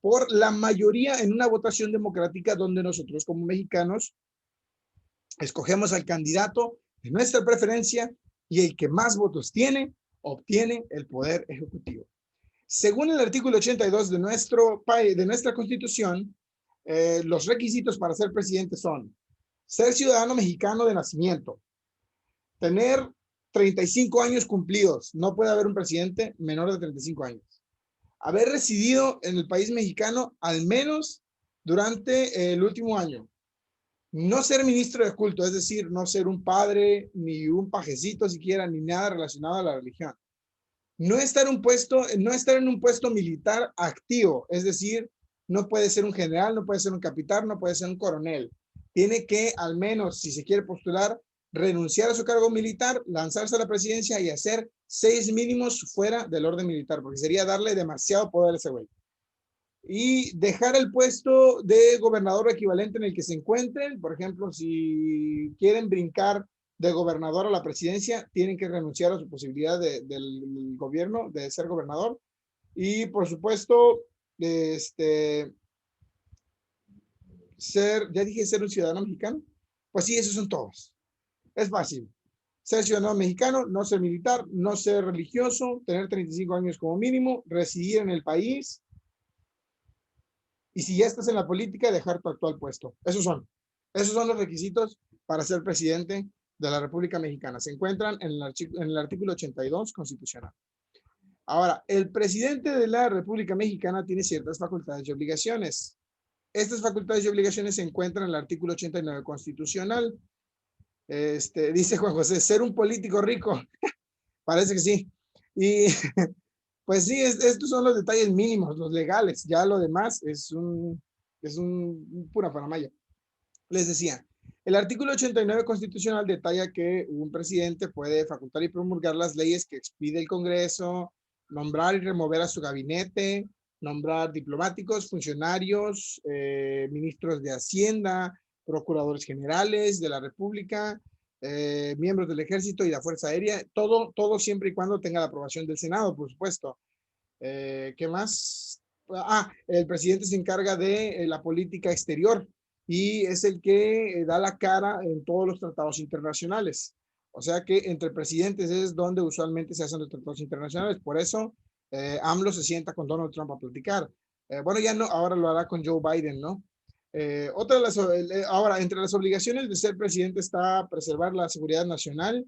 por la mayoría en una votación democrática donde nosotros como mexicanos escogemos al candidato de nuestra preferencia y el que más votos tiene, obtiene el poder ejecutivo. Según el artículo 82 de nuestra Constitución, los requisitos para ser presidente son ser ciudadano mexicano de nacimiento, tener 35 años cumplidos, no puede haber un presidente menor de 35 años, haber residido en el país mexicano al menos durante el último año, no ser ministro de culto, es decir, no ser un padre, ni un pajecito siquiera, ni nada relacionado a la religión. No estar en un puesto militar activo, es decir, no puede ser un general, no puede ser un capitán, no puede ser un coronel. Tiene que, al menos, si se quiere postular, renunciar a su cargo militar, lanzarse a la presidencia y hacer 6 mínimos fuera del orden militar, porque sería darle demasiado poder a ese güey. Y dejar el puesto de gobernador equivalente en el que se encuentren. Por ejemplo, si quieren brincar de gobernador a la presidencia, tienen que renunciar a su posibilidad del gobierno de ser gobernador. Y por supuesto, ya dije ser un ciudadano mexicano. Pues sí, esos son todos. Es fácil. Ser ciudadano mexicano, no ser militar, no ser religioso, tener 35 años como mínimo, residir en el país. Y si ya estás en la política, dejar tu actual puesto. Esos son los requisitos para ser presidente de la República Mexicana. Se encuentran en el artículo 82 constitucional. Ahora, el presidente de la República Mexicana tiene ciertas facultades y obligaciones. Estas facultades y obligaciones se encuentran en el artículo 89 constitucional. Dice Juan José, ser un político rico. Parece que sí. Y pues sí, estos son los detalles mínimos, los legales. Ya lo demás es pura faramaya. Les decía, el artículo 89 constitucional detalla que un presidente puede facultar y promulgar las leyes que expide el Congreso, nombrar y remover a su gabinete, nombrar diplomáticos, funcionarios, ministros de Hacienda, procuradores generales de la República, miembros del Ejército y la Fuerza Aérea, todo siempre y cuando tenga la aprobación del Senado, por supuesto. ¿Qué más? El presidente se encarga de la política exterior y es el que da la cara en todos los tratados internacionales. O sea que entre presidentes es donde usualmente se hacen los tratados internacionales. Por eso AMLO se sienta con Donald Trump a platicar. Bueno, ya no, ahora lo hará con Joe Biden, ¿no? Ahora, entre las obligaciones de ser presidente está preservar la seguridad nacional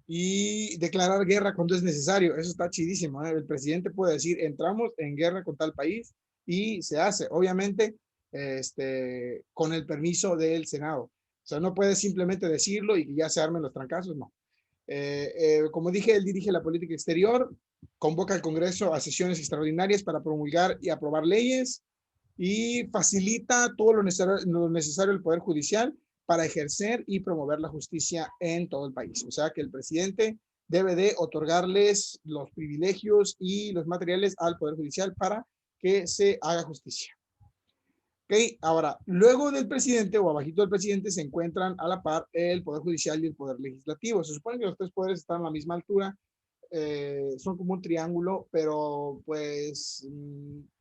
y declarar guerra cuando es necesario. Eso está chidísimo, ¿eh? El presidente puede decir, entramos en guerra con tal país y se hace, obviamente, con el permiso del Senado. O sea, no puede simplemente decirlo y ya se armen los trancazos, no. Como dije, él dirige la política exterior, convoca al Congreso a sesiones extraordinarias para promulgar y aprobar leyes y facilita todo lo necesario al Poder Judicial para ejercer y promover la justicia en todo el país. O sea que el presidente debe de otorgarles los privilegios y los materiales al Poder Judicial para que se haga justicia. Ok, ahora, luego del presidente o abajito del presidente se encuentran a la par el Poder Judicial y el Poder Legislativo. Se supone que los 3 poderes están a la misma altura, son como un triángulo, pero pues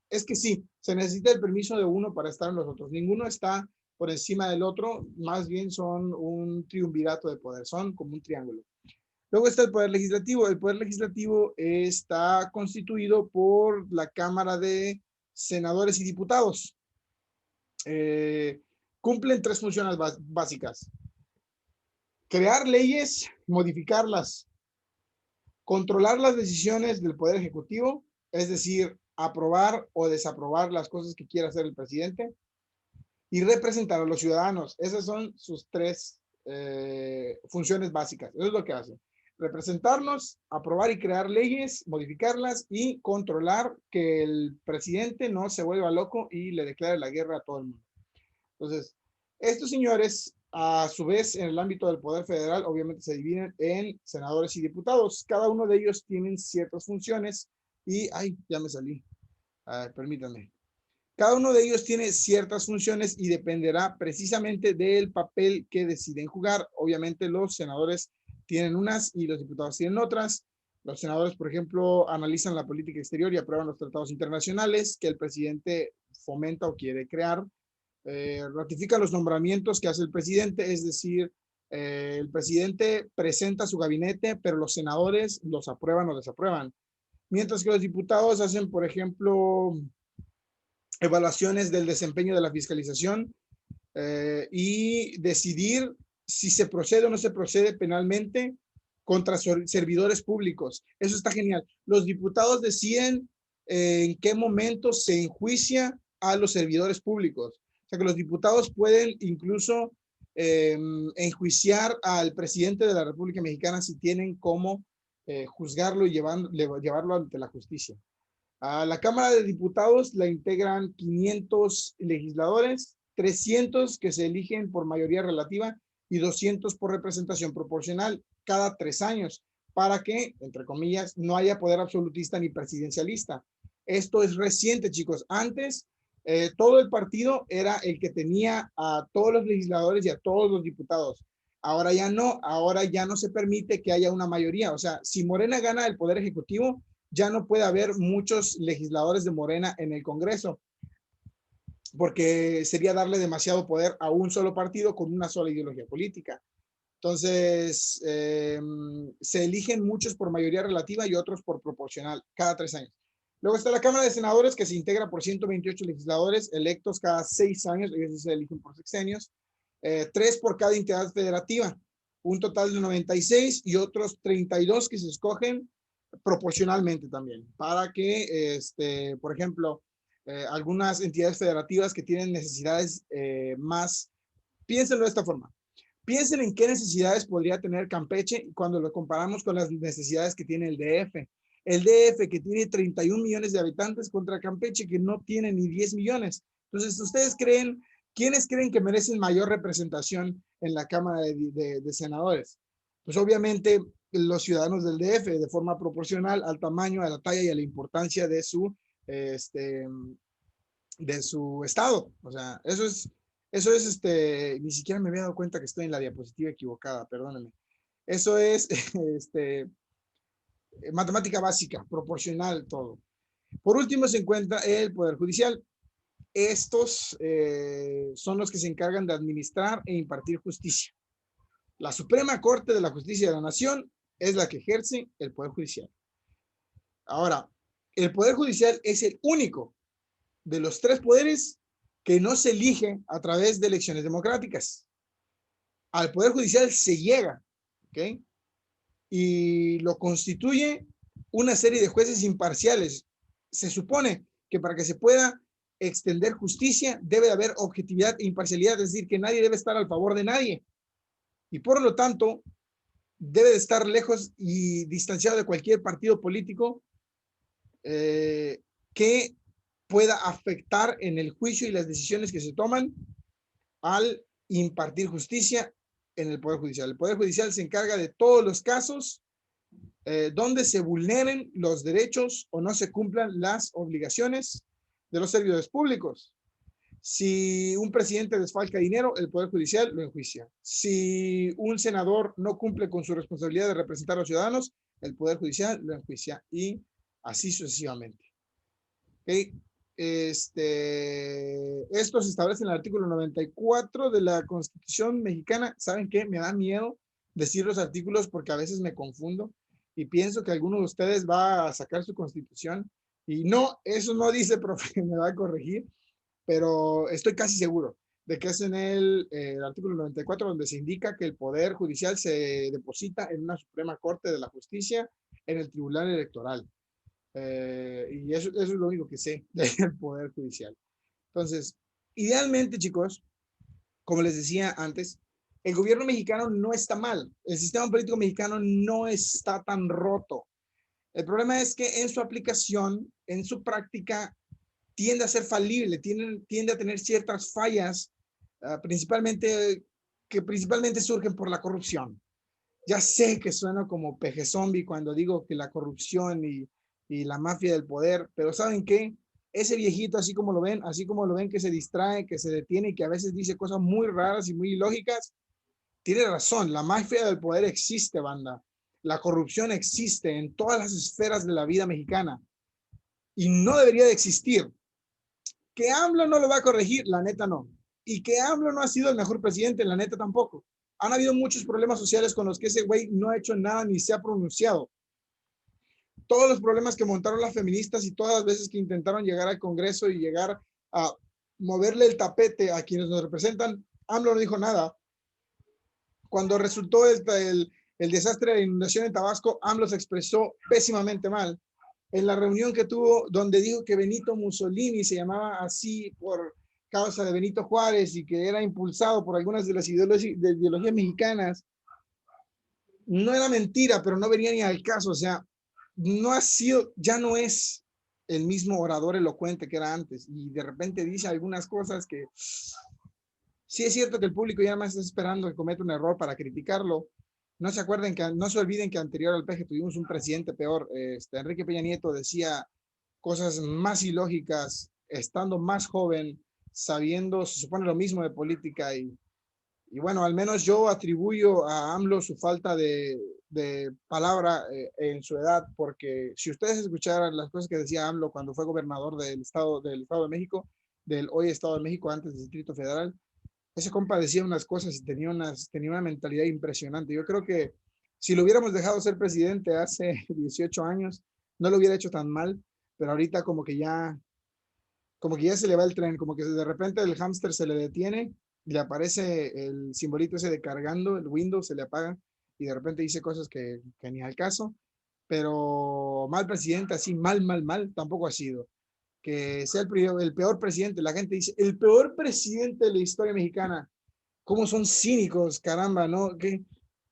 es que sí, se necesita el permiso de uno para estar en los otros. Ninguno está por encima del otro, más bien son un triunvirato de poder, son como un triángulo. Luego está el Poder Legislativo. El Poder Legislativo está constituido por la Cámara de Senadores y Diputados. Cumplen 3 funciones básicas. Crear leyes, modificarlas, controlar las decisiones del Poder Ejecutivo, es decir, aprobar o desaprobar las cosas que quiera hacer el presidente, y representar a los ciudadanos. Esas son sus 3 funciones básicas. Eso es lo que hacen. Representarnos, aprobar y crear leyes, modificarlas y controlar que el presidente no se vuelva loco y le declare la guerra a todo el mundo. Entonces, estos señores A su vez, en el ámbito del poder federal, obviamente se dividen en senadores y diputados. Cada uno de ellos tienen ciertas funciones y, ay, ya me salí. Permítanme. Cada uno de ellos tiene ciertas funciones y dependerá precisamente del papel que deciden jugar. Obviamente los senadores tienen unas y los diputados tienen otras. Los senadores, por ejemplo, analizan la política exterior y aprueban los tratados internacionales que el presidente fomenta o quiere crear. Ratifica los nombramientos que hace el presidente, es decir, el presidente presenta su gabinete, pero los senadores los aprueban o desaprueban. Mientras que los diputados hacen, por ejemplo, evaluaciones del desempeño de la fiscalización y decidir si se procede o no se procede penalmente contra servidores públicos. Eso está genial. Los diputados deciden en qué momento se enjuicia a los servidores públicos. O sea que los diputados pueden incluso enjuiciar al presidente de la República Mexicana si tienen cómo juzgarlo y llevarlo ante la justicia. A la Cámara de Diputados la integran 500 legisladores, 300 que se eligen por mayoría relativa y 200 por representación proporcional cada 3 años, para que, entre comillas, no haya poder absolutista ni presidencialista. Esto es reciente, chicos. Antes, todo el partido era el que tenía a todos los legisladores y a todos los diputados. Ahora ya no se permite que haya una mayoría. O sea, si Morena gana el poder ejecutivo, ya no puede haber muchos legisladores de Morena en el Congreso, porque sería darle demasiado poder a un solo partido con una sola ideología política. Entonces, se eligen muchos por mayoría relativa y otros por proporcional cada 3 años. Luego está la Cámara de Senadores, que se integra por 128 legisladores electos cada 6 años, ellos se eligen por sexenios, 3 por cada entidad federativa, un total de 96 y otros 32 que se escogen proporcionalmente también, para que, por ejemplo, algunas entidades federativas que tienen necesidades más, piénsenlo de esta forma. Piensen en qué necesidades podría tener Campeche cuando lo comparamos con las necesidades que tiene el DF. El DF que tiene 31 millones de habitantes contra Campeche que no tiene ni 10 millones. Entonces, ¿ustedes creen, quiénes creen que merecen mayor representación en la Cámara de Senadores? Pues obviamente los ciudadanos del DF de forma proporcional al tamaño, a la talla y a la importancia de su estado. O sea, eso es, ni siquiera me había dado cuenta que estoy en la diapositiva equivocada, perdónenme. Eso es, matemática básica, proporcional, todo. Por último se encuentra el Poder Judicial. Estos son los que se encargan de administrar e impartir justicia. La Suprema Corte de la Justicia de la Nación es la que ejerce el Poder Judicial. Ahora, el Poder Judicial es el único de los 3 poderes que no se elige a través de elecciones democráticas. Al Poder Judicial se llega, ¿ok? Y lo constituye una serie de jueces imparciales. Se supone que para que se pueda extender justicia debe de haber objetividad e imparcialidad, es decir, que nadie debe estar al favor de nadie. Y por lo tanto, debe de estar lejos y distanciado de cualquier partido político que pueda afectar en el juicio y las decisiones que se toman al impartir justicia en el Poder Judicial. El Poder Judicial se encarga de todos los casos donde se vulneren los derechos o no se cumplan las obligaciones de los servidores públicos. Si un presidente desfalca dinero, el Poder Judicial lo enjuicia. Si un senador no cumple con su responsabilidad de representar a los ciudadanos, el Poder Judicial lo enjuicia y así sucesivamente. ¿Okay? Esto se establece en el artículo 94 de la Constitución mexicana. ¿Saben qué? Me da miedo decir los artículos porque a veces me confundo y pienso que alguno de ustedes va a sacar su Constitución y no, eso no dice, profe, me va a corregir, pero estoy casi seguro de que es en el artículo 94 donde se indica que el Poder Judicial se deposita en una Suprema Corte de la Justicia en el Tribunal Electoral. Y eso es lo único que sé del Poder Judicial. Entonces, idealmente, chicos, como les decía antes, el gobierno mexicano no está mal. El sistema político mexicano no está tan roto. El problema es que en su aplicación, en su práctica, tiende a ser falible, tiende a tener ciertas fallas, principalmente que principalmente surgen por la corrupción. Ya sé que suena como peje zombie cuando digo que la corrupción y la mafia del poder, pero ¿saben qué? Ese viejito, así como lo ven que se distrae, que se detiene y que a veces dice cosas muy raras y muy ilógicas, tiene razón, la mafia del poder existe, banda. La corrupción existe en todas las esferas de la vida mexicana y no debería de existir. Que AMLO no lo va a corregir, la neta no. Y que AMLO no ha sido el mejor presidente, la neta tampoco. Han habido muchos problemas sociales con los que ese güey no ha hecho nada ni se ha pronunciado. Todos los problemas que montaron las feministas y todas las veces que intentaron llegar al Congreso y llegar a moverle el tapete a quienes nos representan, AMLO no dijo nada. Cuando resultó el desastre de la inundación en Tabasco, AMLO se expresó pésimamente mal. En la reunión que tuvo, donde dijo que Benito Mussolini se llamaba así por causa de Benito Juárez y que era impulsado por algunas de las ideologías mexicanas, no era mentira, pero no venía ni al caso. O sea, no ha sido, ya no es el mismo orador elocuente que era antes. Y de repente dice algunas cosas que sí es cierto que el público ya más está esperando que cometa un error para criticarlo. No se olviden que anterior al PG tuvimos un presidente peor. Enrique Peña Nieto decía cosas más ilógicas, estando más joven, sabiendo, se supone lo mismo de política y bueno, al menos yo atribuyo a AMLO su falta de palabra en su edad, porque si ustedes escucharan las cosas que decía AMLO cuando fue gobernador del Estado de México, del hoy Estado de México, antes del Distrito Federal, ese compa decía unas cosas y tenía una mentalidad impresionante. Yo creo que si lo hubiéramos dejado ser presidente hace 18 años, no lo hubiera hecho tan mal, pero ahorita como que ya se le va el tren, como que de repente el hámster se le detiene, le aparece el simbolito ese de cargando, el Windows se le apaga y de repente dice cosas que ni al caso, pero mal presidente, así mal, tampoco ha sido. Que sea el peor presidente, la gente dice, el peor presidente de la historia mexicana. ¿Cómo son cínicos, caramba, no? Que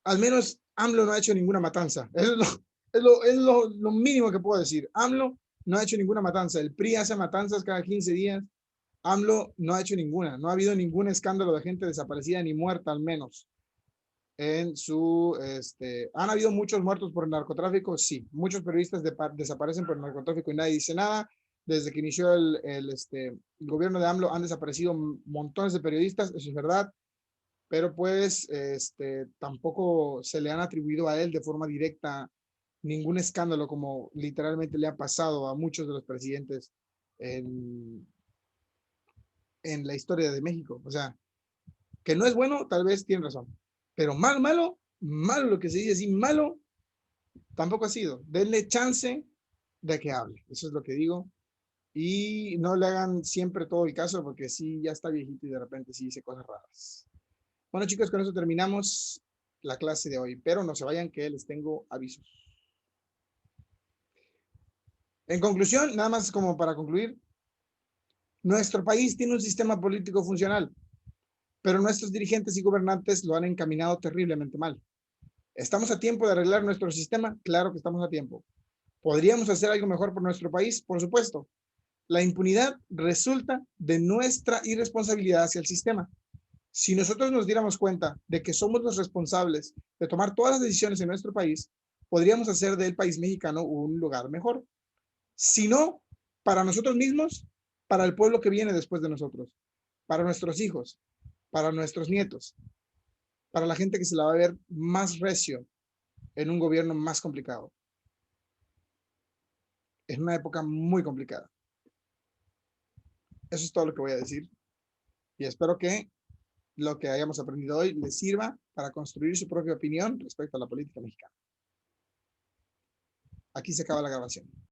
al menos AMLO no ha hecho ninguna matanza. Es lo mínimo que puedo decir. AMLO no ha hecho ninguna matanza. El PRI hace matanzas cada 15 días. AMLO no ha hecho ninguna. No ha habido ningún escándalo de gente desaparecida ni muerta, al menos. ¿Han habido muchos muertos por el narcotráfico? Sí. Muchos periodistas desaparecen por el narcotráfico y nadie dice nada. Desde que inició el gobierno de AMLO han desaparecido montones de periodistas, eso es verdad, pero pues tampoco se le han atribuido a él de forma directa ningún escándalo como literalmente le ha pasado a muchos de los presidentes en, en la historia de México. O sea, que no es bueno, tal vez tiene razón, pero malo lo que se dice así, malo, tampoco ha sido. Denle chance de que hable, eso es lo que digo. Y no le hagan siempre todo el caso porque sí, ya está viejito y de repente sí dice cosas raras. Bueno, chicos, con eso terminamos la clase de hoy, pero no se vayan que les tengo avisos. En conclusión, nada más como para concluir, nuestro país tiene un sistema político funcional, pero nuestros dirigentes y gobernantes lo han encaminado terriblemente mal. ¿Estamos a tiempo de arreglar nuestro sistema? Claro que estamos a tiempo. ¿Podríamos hacer algo mejor por nuestro país? Por supuesto. La impunidad resulta de nuestra irresponsabilidad hacia el sistema. Si nosotros nos diéramos cuenta de que somos los responsables de tomar todas las decisiones en nuestro país, podríamos hacer del país mexicano un lugar mejor. Si no, para nosotros mismos, para el pueblo que viene después de nosotros, para nuestros hijos, para nuestros nietos, para la gente que se la va a ver más recio en un gobierno más complicado. Es una época muy complicada. Eso es todo lo que voy a decir y espero que lo que hayamos aprendido hoy les sirva para construir su propia opinión respecto a la política mexicana. Aquí se acaba la grabación.